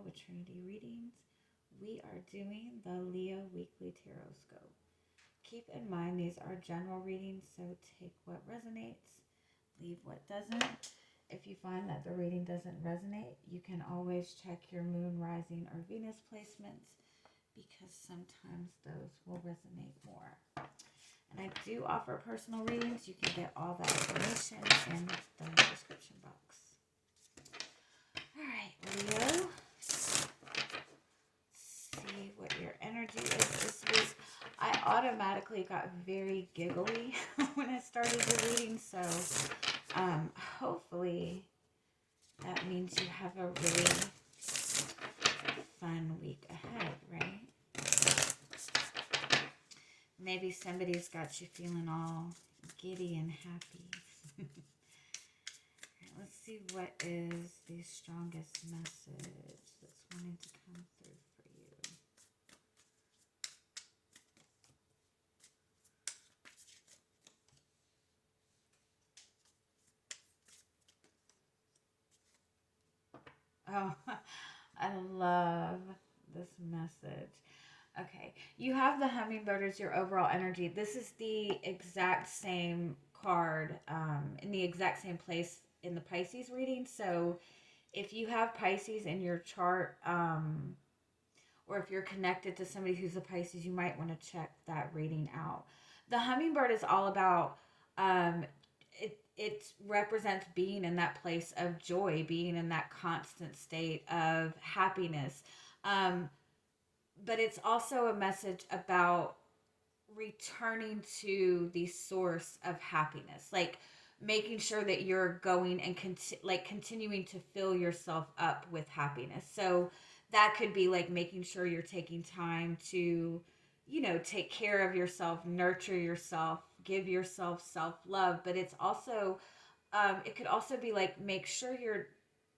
with Trinity Readings. We are doing the Leo Weekly Tarotscope. Keep in mind these are general readings, so take what resonates, leave what doesn't. If you find that the reading doesn't resonate, you can always check your moon, rising, or Venus placements because sometimes those will resonate more. And I do offer personal readings. You can get all that information in the description box. All right, Leo. See what your energy is this week. I automatically got very giggly when I started the reading, so hopefully that means you have a really fun week ahead, right? Maybe somebody's got you feeling all giddy and happy. Let's see what is the strongest message that's wanting to come through for you. Oh, I love this message. Okay, you have the Hummingbird as your overall energy. This is the exact same card in the exact same place in the Pisces reading. So if you have Pisces in your chart, or if you're connected to somebody who's a Pisces, you might want to check that reading out. The Hummingbird is all about it represents being in that place of joy, being in that constant state of happiness. But it's also a message about returning to the source of happiness, like making sure that you're going and continuing to fill yourself up with happiness. So that could be like making sure you're taking time to, take care of yourself, nurture yourself, give yourself self-love. But it's also it could also be like make sure you're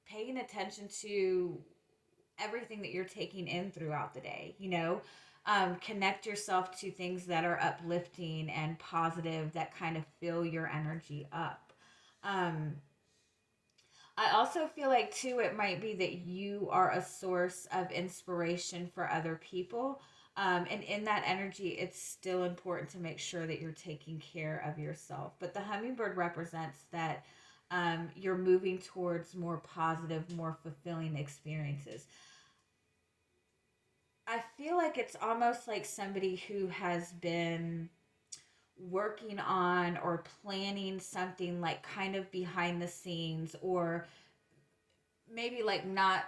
paying attention to everything that you're taking in throughout the day. Connect yourself to things that are uplifting and positive that kind of fill your energy up. um, I also feel like too it might be that you are a source of inspiration for other people. And in that energy, it's still important to make sure that you're taking care of yourself. But the hummingbird represents that you're moving towards more positive, more fulfilling experiences. I feel like it's almost like somebody who has been working on or planning something like kind of behind the scenes, or maybe like not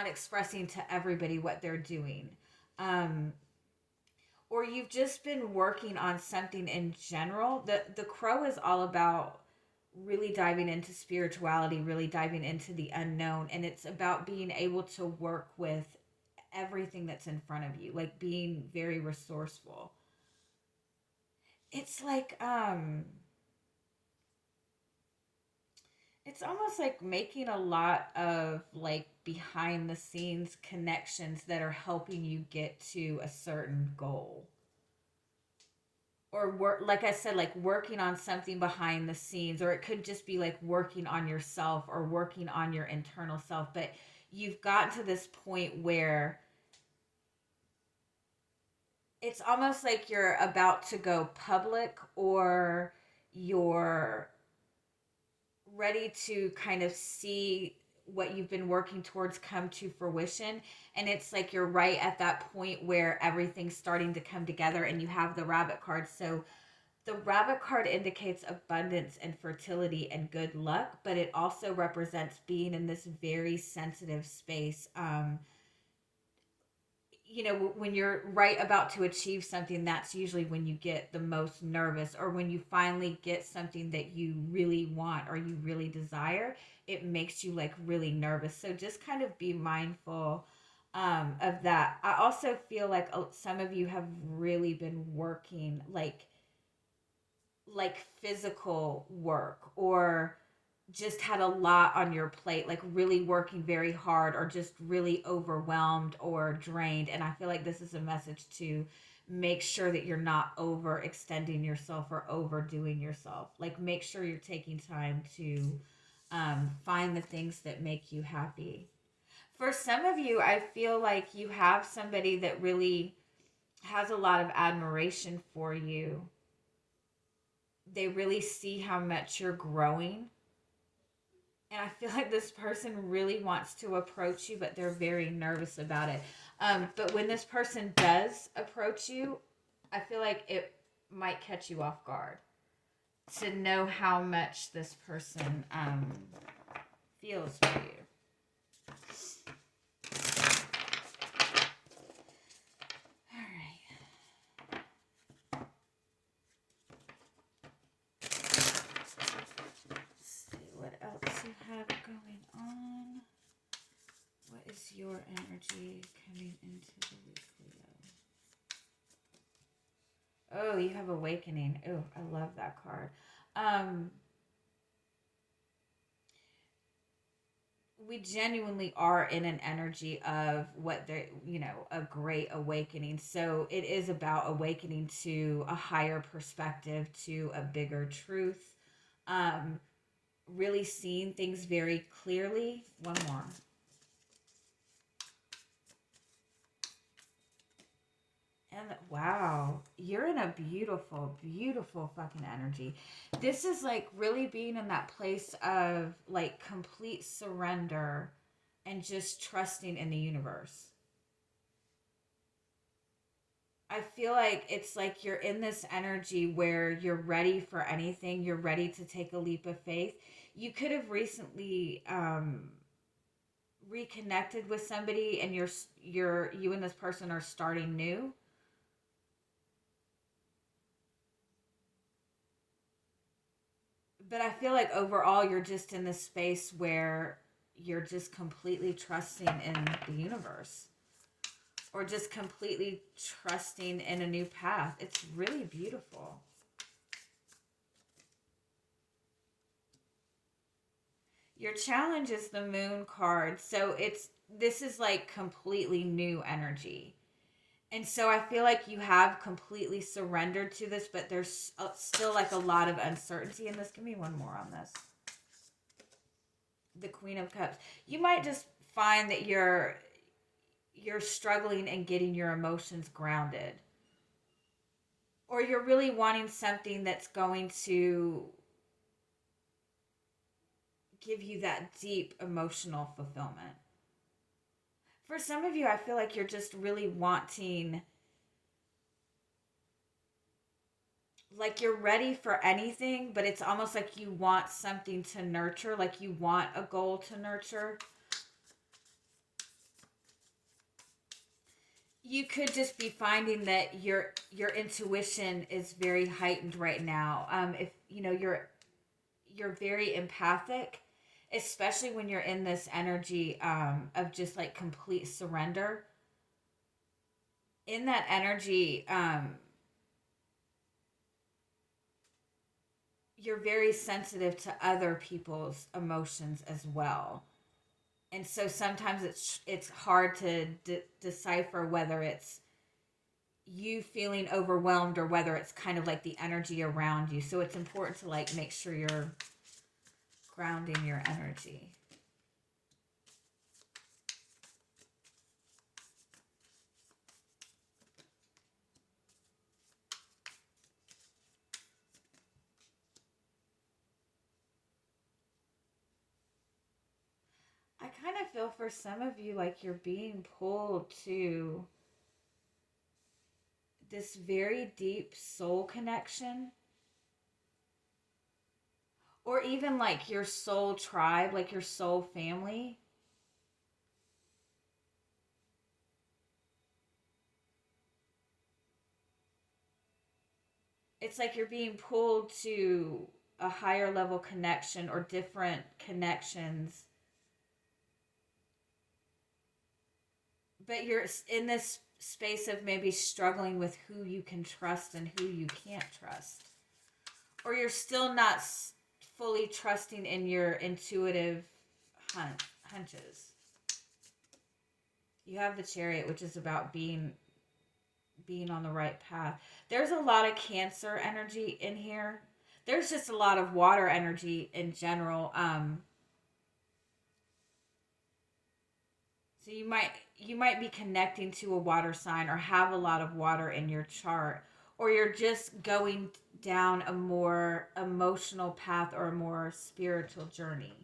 expressing to everybody what they're doing. Um, or you've just been working on something in general. The crow is all about really diving into spirituality, really diving into the unknown, and it's about being able to work with everything that's in front of you, like being very resourceful. It's like it's almost like making a lot of like behind the scenes connections that are helping you get to a certain goal, or work, like I said, like working on something behind the scenes. Or it could just be like working on yourself or working on your internal self. But you've gotten to this point where it's almost like you're about to go public, or you're ready to kind of see what you've been working towards come to fruition. And it's like you're right at that point where everything's starting to come together, and you have the rabbit card. So the rabbit card indicates abundance and fertility and good luck, but it also represents being in this very sensitive space. When you're right about to achieve something, that's usually when you get the most nervous, or when you finally get something that you really want or you really desire, it makes you like really nervous. So just kind of be mindful of that. I also feel like some of you have really been working like physical work, or just had a lot on your plate, like really working very hard, or just really overwhelmed or drained. And I feel like this is a message to make sure that you're not overextending yourself or overdoing yourself. Like make sure you're taking time to find the things that make you happy. For some of you, I feel like you have somebody that really has a lot of admiration for you. They really see how much you're growing. And I feel like this person really wants to approach you, but they're very nervous about it. But when this person does approach you, I feel like it might catch you off guard to know how much this person feels for you. All right. Let's see what else you have going on. What is your energy coming into the weekly? Oh, you have awakening. Oh, I love that card. We genuinely are in an energy of what the a great awakening. So it is about awakening to a higher perspective, to a bigger truth. Really seeing things very clearly. One more. And wow, you're in a beautiful, beautiful fucking energy. This is like really being in that place of like complete surrender and just trusting in the universe. I feel like it's like you're in this energy where you're ready for anything. You're ready to take a leap of faith. You could have recently reconnected with somebody, and you and this person are starting new. But I feel like overall you're just in this space where you're just completely trusting in the universe, or just completely trusting in a new path. It's really beautiful. Your challenge is the moon card. So this is like completely new energy. And so I feel like you have completely surrendered to this, but there's still like a lot of uncertainty in this. Give me one more on this. The Queen of Cups. You might just find that you're struggling and getting your emotions grounded. Or you're really wanting something that's going to give you that deep emotional fulfillment. For some of you, I feel like you're just really wanting, like you're ready for anything, but it's almost like you want something to nurture, like you want a goal to nurture. You could just be finding that your intuition is very heightened right now. If you're very empathic, especially when you're in this energy of just like complete surrender. In that energy, you're very sensitive to other people's emotions as well. And so sometimes it's hard to decipher whether it's you feeling overwhelmed or whether it's kind of like the energy around you. So it's important to like make sure you're grounding your energy. I kind of feel for some of you like you're being pulled to this very deep soul connection, or even like your soul tribe, like your soul family. It's like you're being pulled to a higher level connection or different connections, but you're in this space of maybe struggling with who you can trust and who you can't trust, or you're still not fully trusting in your intuitive hunches. You have the Chariot, which is about being on the right path. There's a lot of Cancer energy in here. There's just a lot of water energy in general. So you might be connecting to a water sign or have a lot of water in your chart, or you're just going down a more emotional path or a more spiritual journey.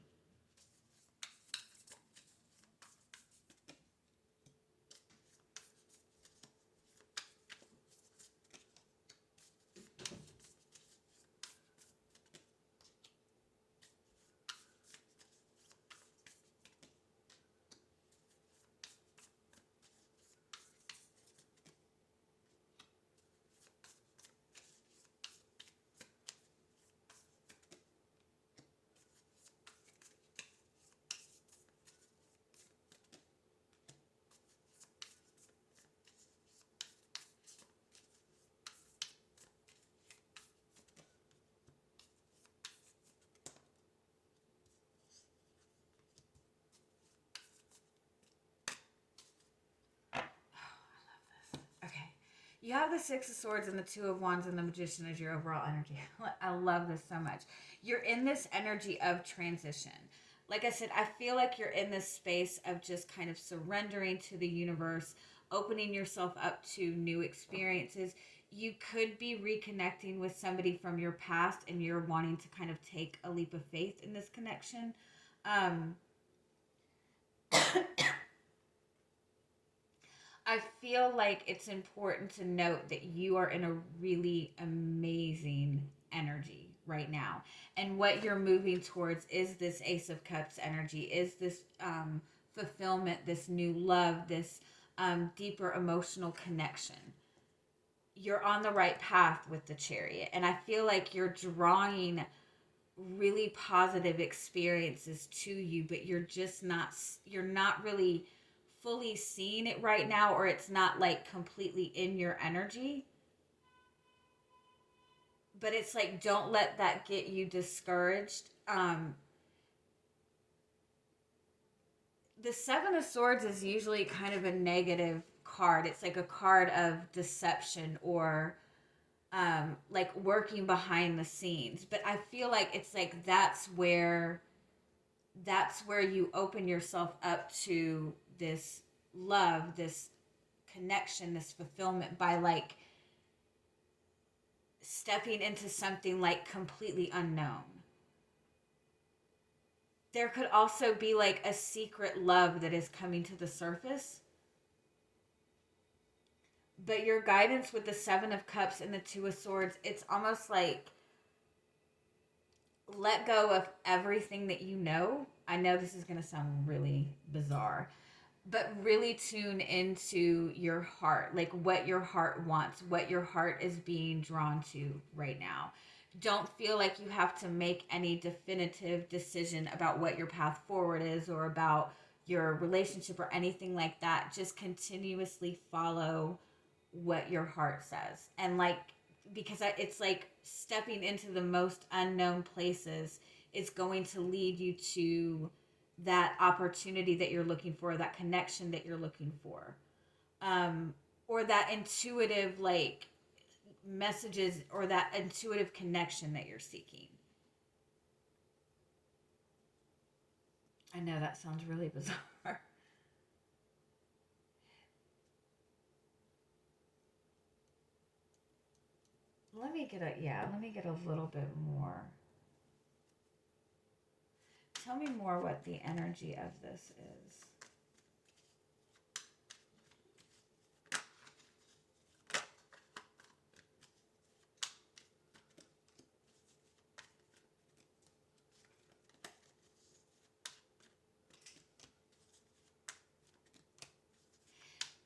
Okay. You have the Six of Swords and the Two of Wands and the Magician as your overall energy. I love this so much. You're in this energy of transition. Like I said, I feel like you're in this space of just kind of surrendering to the universe, opening yourself up to new experiences. You could be reconnecting with somebody from your past and you're wanting to kind of take a leap of faith in this connection. Um, I feel like it's important to note that you are in a really amazing energy right now. And what you're moving towards is this Ace of Cups energy, is this fulfillment, this new love, this deeper emotional connection. You're on the right path with the Chariot. And I feel like you're drawing really positive experiences to you, but you're not really fully seeing it right now, or it's not like completely in your energy. But it's like, don't let that get you discouraged. The Seven of Swords is usually kind of a negative card. It's like a card of deception or like working behind the scenes. But I feel like it's like that's where you open yourself up to this love, this connection, this fulfillment by like stepping into something like completely unknown. There could also be like a secret love that is coming to the surface. But your guidance with the Seven of Cups and the Two of Swords, it's almost like let go of everything that you know. I know this is going to sound really bizarre, but really tune into your heart, like what your heart wants, what your heart is being drawn to right now. Don't feel like you have to make any definitive decision about what your path forward is or about your relationship or anything like that. Just continuously follow what your heart says. And like, because it's like stepping into the most unknown places is going to lead you to that opportunity that you're looking for, that connection that you're looking for, or that intuitive like messages or that intuitive connection that you're seeking. I know that sounds really bizarre. Let me get a little bit more. Tell me more what the energy of this is.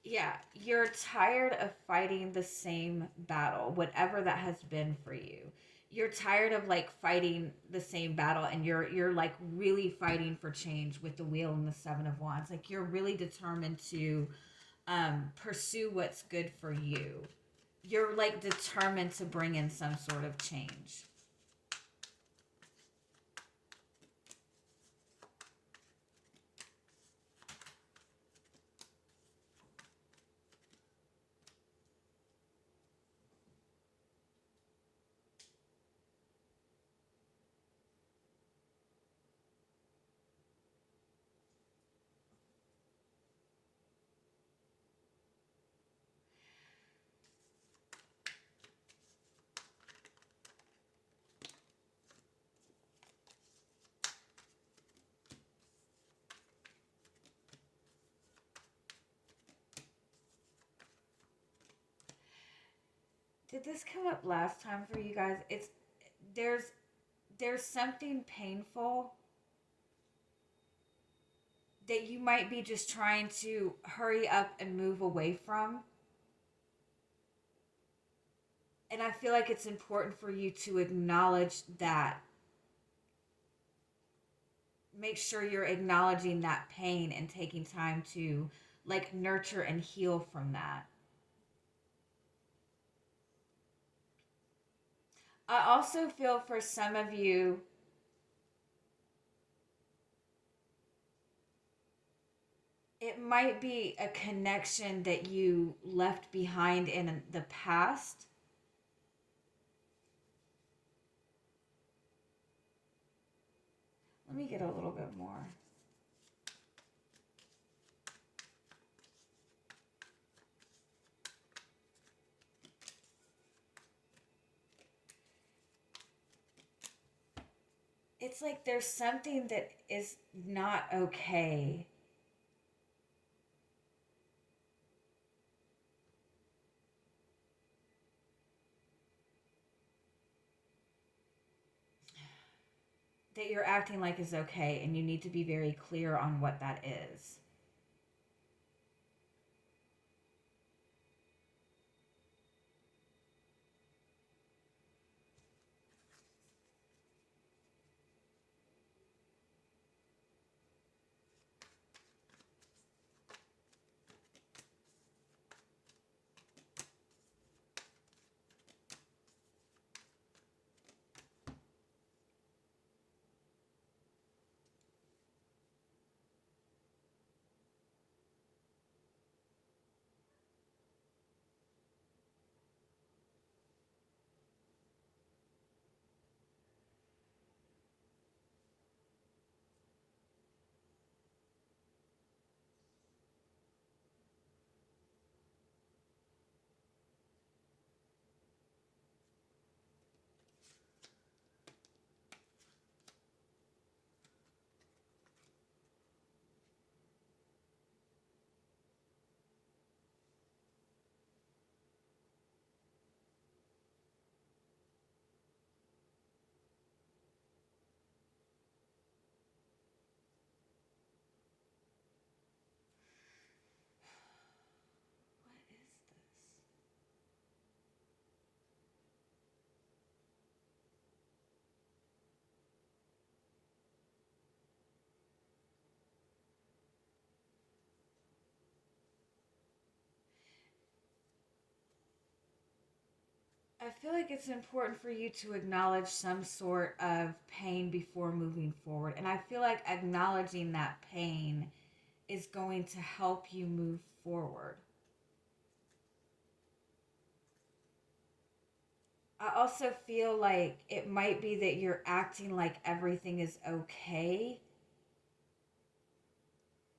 Yeah, you're tired of fighting the same battle, whatever that has been for you. You're tired of like fighting the same battle, and you're like really fighting for change with the Wheel and the Seven of Wands. Like you're really determined to pursue what's good for you. You're like determined to bring in some sort of change. Did this come up last time for you guys? There's there's something painful that you might be just trying to hurry up and move away from. And I feel like it's important for you to acknowledge that. Make sure you're acknowledging that pain and taking time to like nurture and heal from that. I also feel for some of you, it might be a connection that you left behind in the past. Let me get a little bit more. It's like there's something that is not okay. That you're acting like is okay, and you need to be very clear on what that is. What is this? I feel like it's important for you to acknowledge some sort of pain before moving forward. And I feel like acknowledging that pain is going to help you move forward. I also feel like it might be that you're acting like everything is okay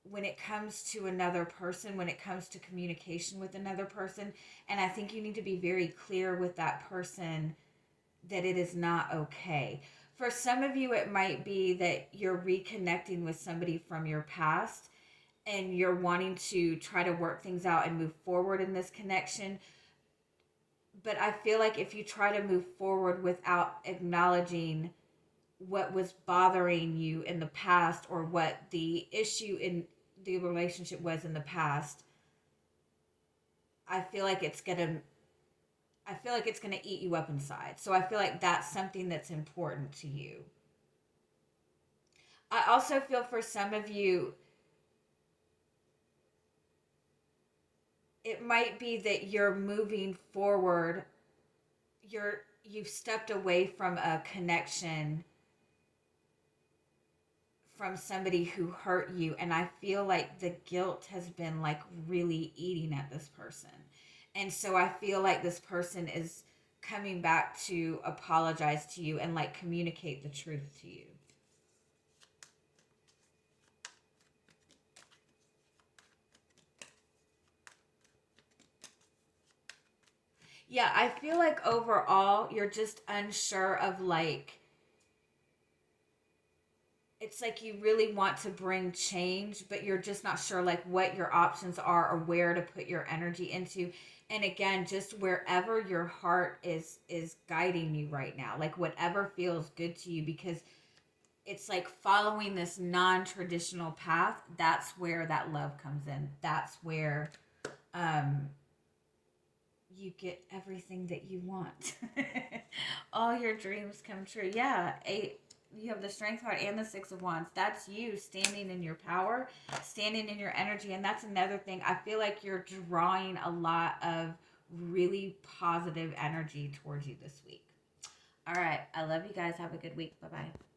when it comes to another person, when it comes to communication with another person. And I think you need to be very clear with that person that it is not okay. For some of you, it might be that you're reconnecting with somebody from your past and you're wanting to try to work things out and move forward in this connection. But I feel like if you try to move forward without acknowledging what was bothering you in the past or what the issue in the relationship was in the past, I feel like it's gonna I feel like it's gonna eat you up inside. So I feel like that's something that's important to you. I also feel for some of you, it might be that you're moving forward. You've stepped away from a connection from somebody who hurt you, and I feel like the guilt has been like really eating at this person. And so I feel like this person is coming back to apologize to you and like communicate the truth to you. Yeah, I feel like overall you're just unsure of like it's like you really want to bring change, but you're just not sure like what your options are or where to put your energy into. And again, just wherever your heart is guiding you right now, like whatever feels good to you, because it's like following this non-traditional path. That's where that love comes in. That's where um you get everything that you want. All your dreams come true. Yeah, eight. You have the Strength card and the Six of Wands. That's you standing in your power, standing in your energy. And that's another thing. I feel like you're drawing a lot of really positive energy towards you this week. All right. I love you guys. Have a good week. Bye bye.